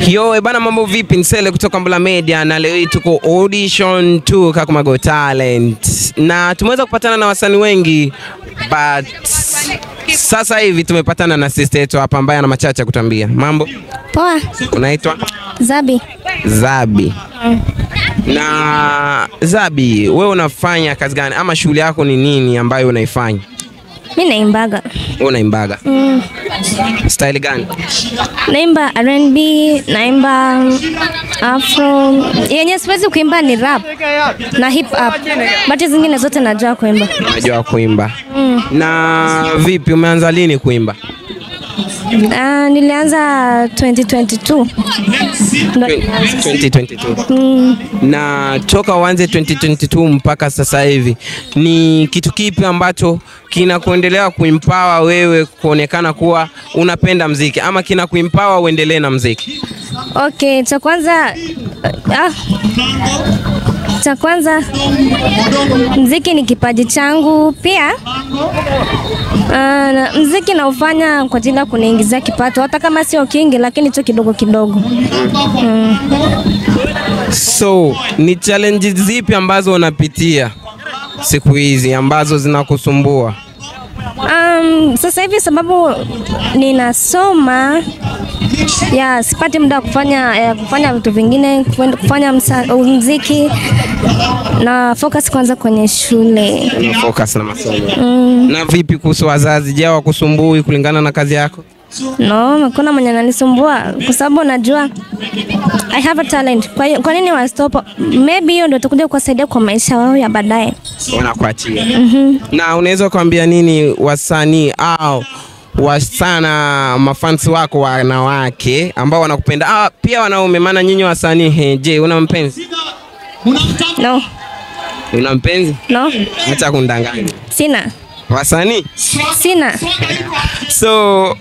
Yo, bana mambo vipi? Nsele kutoka Mbula Media na leo hii tuko audition 2 Kakuma Got Talent. Na tumeweza kupatana na wasanii wengi, but sasa hivi tumepatana na sister yetu hapa ambaye ana machache kutambia. Mambo? Poa. Unaitwa? Zabi. Zabi. Na Zabi, wewe unafanya kazi gani ama shughuli yako ni nini ambayo unaifanya? Mimi naimbaga. Unaimbaga? Style gani? Naimba R&B, naimba Afro. Yenye siwezi kuimba ni rap na hip hop. But zingine zote najua kuimba. Najua kuimba. Na vipi umeanza lini kuimba? Nilianza 2022. 2022. Na toka uanze 2022 mpaka sasa hivi ni kitu kipi ambacho kinakuendelea kuempower wewe kuonekana kuwa unapenda muziki ama kinakuempower uendelee na muziki? Okay, cha kwanza muziki ni kipaji changu pia. Muziki naufanya kwa ajili ya kuniingizia kipato, hata kama sio kingi lakini tu kidogo kidogo. So, ni challenges zipi ambazo unapitia siku hizi ambazo zinakusumbua? Sasa hivi sababu ninasoma, sipati muda kufanya vitu vingine, kufanya muziki na focus kwanza kwenye shule. Na focus na masomo. Na vipi kuhusu wazazi? Je, wakusumbui kulingana na kazi yako? No, hakuna mwenye ananisumbua kwa sababu najua I have a talent. Kwa nini wa stop? Maybe hiyo ndio itakuja kuwasaidia kwa maisha yao ya baadaye. Wanakuachia. Na unaweza kuambia nini wasanii au wasana mafans wako wanawake ambao wanakupenda pia wanaume, maana nyinyi wasanii? Je, una mpenzi? No. Una mpenzi? No. Acha kundanganya. Sina. Wasanii? Sina. So,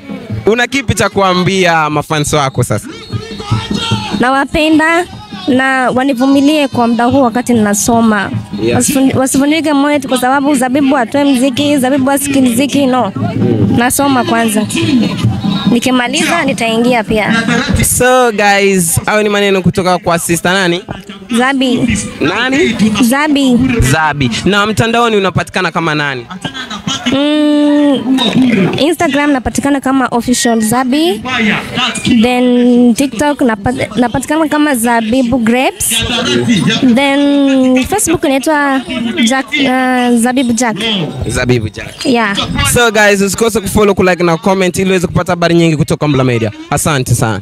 una kipi cha kuambia mafans wako sasa? Nawapenda na wanivumilie kwa muda huu wakati ninasoma. Wasivunjike moyo kwa sababu Zabibu atoe muziki, Zabibu asikie muziki, no. Nasoma kwanza. Nikimaliza nitaingia pia. So guys, hao ni maneno kutoka kwa sister nani? Zabi. Nani? Zabi. Zabi. Na mtandaoni unapatikana kama nani? Instagram napatikana kama official Zabi. Then TikTok napatikana kama Zabibu Grapes. Then Facebook inaitwa Zabibu Jack. Zabibu Jack. Yeah. So guys, usikose kufollow, kulike na comment ili uweze kupata habari nyingi kutoka Mbula Media. Asante sana.